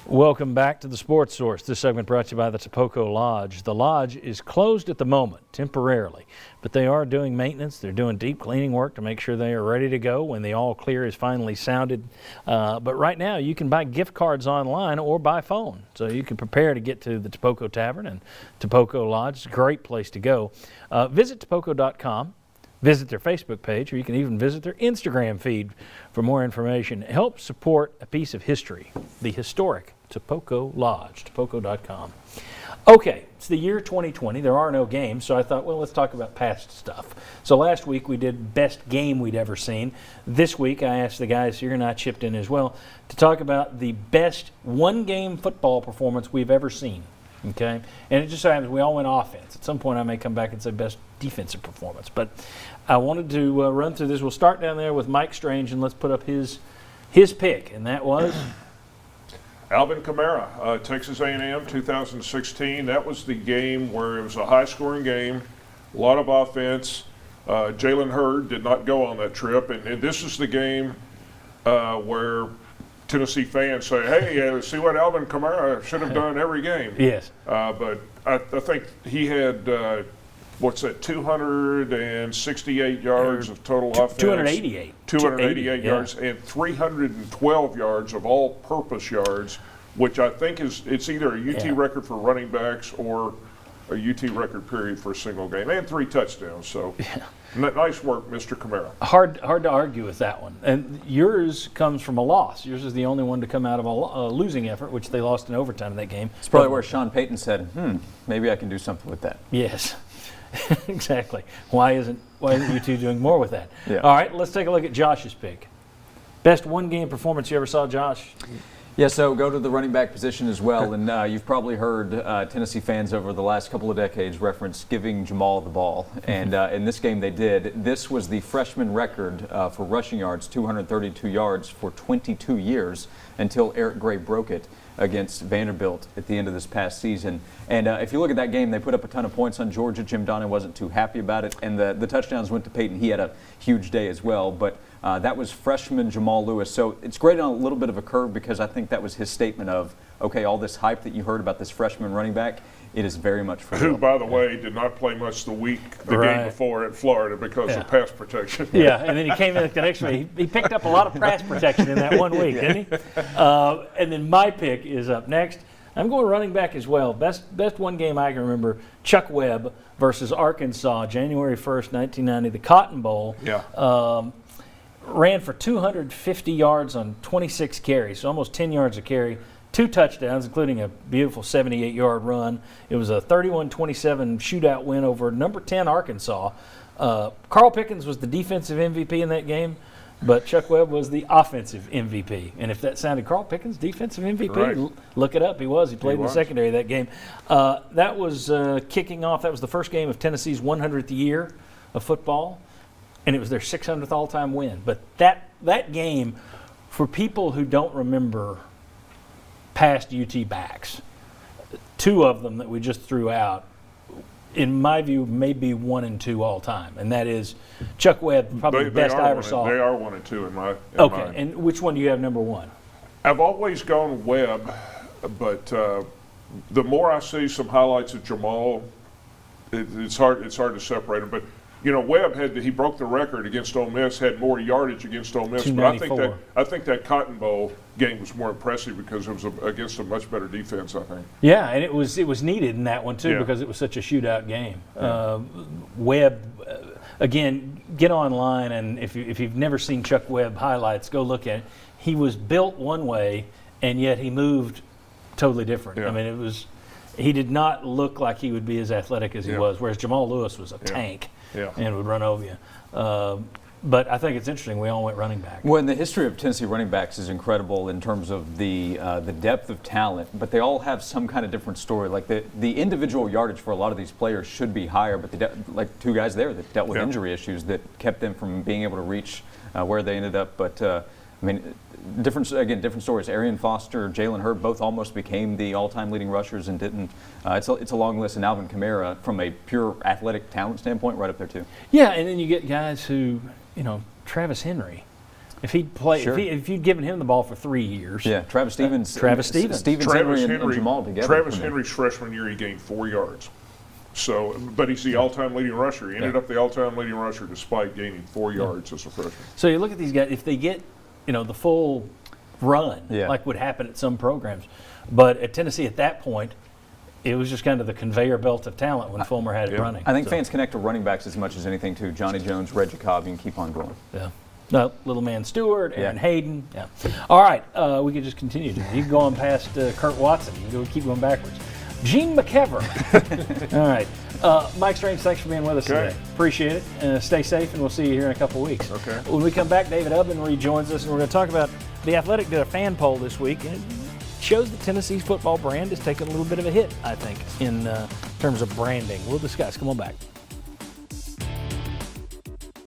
Welcome back to the Sports Source. This segment brought to you by the Tapoco Lodge. The Lodge is closed at the moment, temporarily, but they are doing maintenance. They're doing deep cleaning work to make sure they are ready to go when the all clear is finally sounded. But right now, you can buy gift cards online or by phone. So you can prepare to get to the Tapoco Tavern and Tapoco Lodge. It's a great place to go. Visit tapoco.com. Visit their Facebook page, or you can even visit their Instagram feed for more information. Help support a piece of history, the historic Tapoco Lodge, tapoco.com. Okay, it's the year 2020. There are no games, so I thought, well, let's talk about past stuff. So last week we did best game we'd ever seen. This week I asked the guys here, and I chipped in as well, to talk about the best one-game football performance we've ever seen. Okay, and it just so happens we all went offense. At some point I may come back and say best defensive performance, but I wanted to run through this. We'll start down there with Mike Strange, and let's put up his pick, and that was Alvin Kamara, Texas A&M, 2016. That was the game where it was a high-scoring game, a lot of offense. Jalen Hurd did not go on that trip, and this is the game where Tennessee fans say, hey, see what Alvin Kamara should have done every game. Yes. But I think he had, 268 yards of total offense. 288. 288 yards and 312 yards of all-purpose yards, which I think it's either a UT record for running backs or a UT record period for a single game, and 3 touchdowns. So nice work, Mr. Kamara. Hard to argue with that one. And yours comes from a loss. Yours is the only one to come out of a losing effort, which they lost in overtime in that game. It's probably where Sean Payton said, maybe I can do something with that. Yes. Exactly. Why isn't you two doing more with that? Yeah. All right, let's take a look at Josh's pick. Best one-game performance you ever saw, Josh? Yeah, so go to the running back position as well, and you've probably heard Tennessee fans over the last couple of decades reference giving Jamal the ball, and in this game they did. This was the freshman record for rushing yards, 232 yards for 22 years, until Eric Gray broke it against Vanderbilt at the end of this past season. And if you look at that game, they put up a ton of points on Georgia. Jim Donnan wasn't too happy about it, and the touchdowns went to Peyton. He had a huge day as well, but that was freshman Jamal Lewis. So it's great on a little bit of a curve, because I think that was his statement of, okay, all this hype that you heard about this freshman running back, it is very much for Who, real. by the way, did not play much the game before at Florida because of pass protection. Yeah, and then he came in the next week. He picked up a lot of pass protection in that 1 week, didn't he? And then my pick is up next. I'm going running back as well. Best one game I can remember, Chuck Webb versus Arkansas, January 1st, 1990, the Cotton Bowl. Yeah. Ran for 250 yards on 26 carries, so almost 10 yards a carry. 2 touchdowns, including a beautiful 78-yard run. It was a 31-27 shootout win over number 10 Arkansas. Carl Pickens was the defensive MVP in that game, but Chuck Webb was the offensive MVP. And if that sounded Carl Pickens, defensive MVP, right. Look it up. He was. He played in the secondary that game. That was kicking off. That was the first game of Tennessee's 100th year of football, and it was their 600th all-time win. But that game, for people who don't remember past UT backs, 2 of them that we just threw out, in my view, may be 1 and 2 all time, and that is Chuck Webb, probably the best I ever saw. They are 1 and 2 in my. Okay, and which one do you have number 1? I've always gone Webb, but the more I see some highlights of Jamal, it's hard to separate them. But you know, Webb he broke the record against Ole Miss, had more yardage against Ole Miss. But I think that Cotton Bowl game was more impressive because it was against a much better defense, I think. Yeah, and it was needed in that one too, because it was such a shootout game. Yeah. Webb, again, get online, and if you've never seen Chuck Webb highlights, go look at it. He was built one way, and yet he moved totally different. Yeah. I mean, he did not look like he would be as athletic as he was, whereas Jamal Lewis was a tank. Yeah. And would run over you. But I think it's interesting. We all went running back. Well, and the history of Tennessee running backs is incredible in terms of the depth of talent, but they all have some kind of different story. Like the individual yardage for a lot of these players should be higher, but like 2 guys there that dealt with injury issues that kept them from being able to reach where they ended up. But I mean, different stories. Arian Foster, Jalen Hurd both almost became the all-time leading rushers and didn't. It's a long list, and Alvin Kamara, from a pure athletic talent standpoint, right up there too. Yeah, and then you get guys who, Travis Henry. If he'd play, Sure. if you'd given him the ball for 3 years. Yeah, Travis Stevens. Travis Stevens. Henry and Jamal together. Travis Henry's freshman year, he gained 4 yards. So, but he's the all-time leading rusher. He ended up the all-time leading rusher despite gaining 4 yards as a freshman. So you look at these guys, if they get, the full run, Yeah. like would happen at some programs. But at Tennessee at that point, it was just kind of the conveyor belt of talent when Fulmer had it running. I think fans connect to running backs as much as anything, too. Johnny Jones, Reggie Cobb, you can keep on going. Yeah. No, little man Stewart, Aaron Yeah. Hayden. Yeah. All right, we could just continue. You can go on past Kurt Watson. You can keep going backwards. Gene McKever. All right. Mike Strange, thanks for being with us today. Appreciate it. Stay safe, and we'll see you here in a couple of weeks. Okay. When we come back, David Ubben rejoins us, and we're going to talk about The Athletic did a fan poll this week, and it shows that Tennessee's football brand is taking a little bit of a hit, I think, in terms of branding. We'll discuss. Come on back.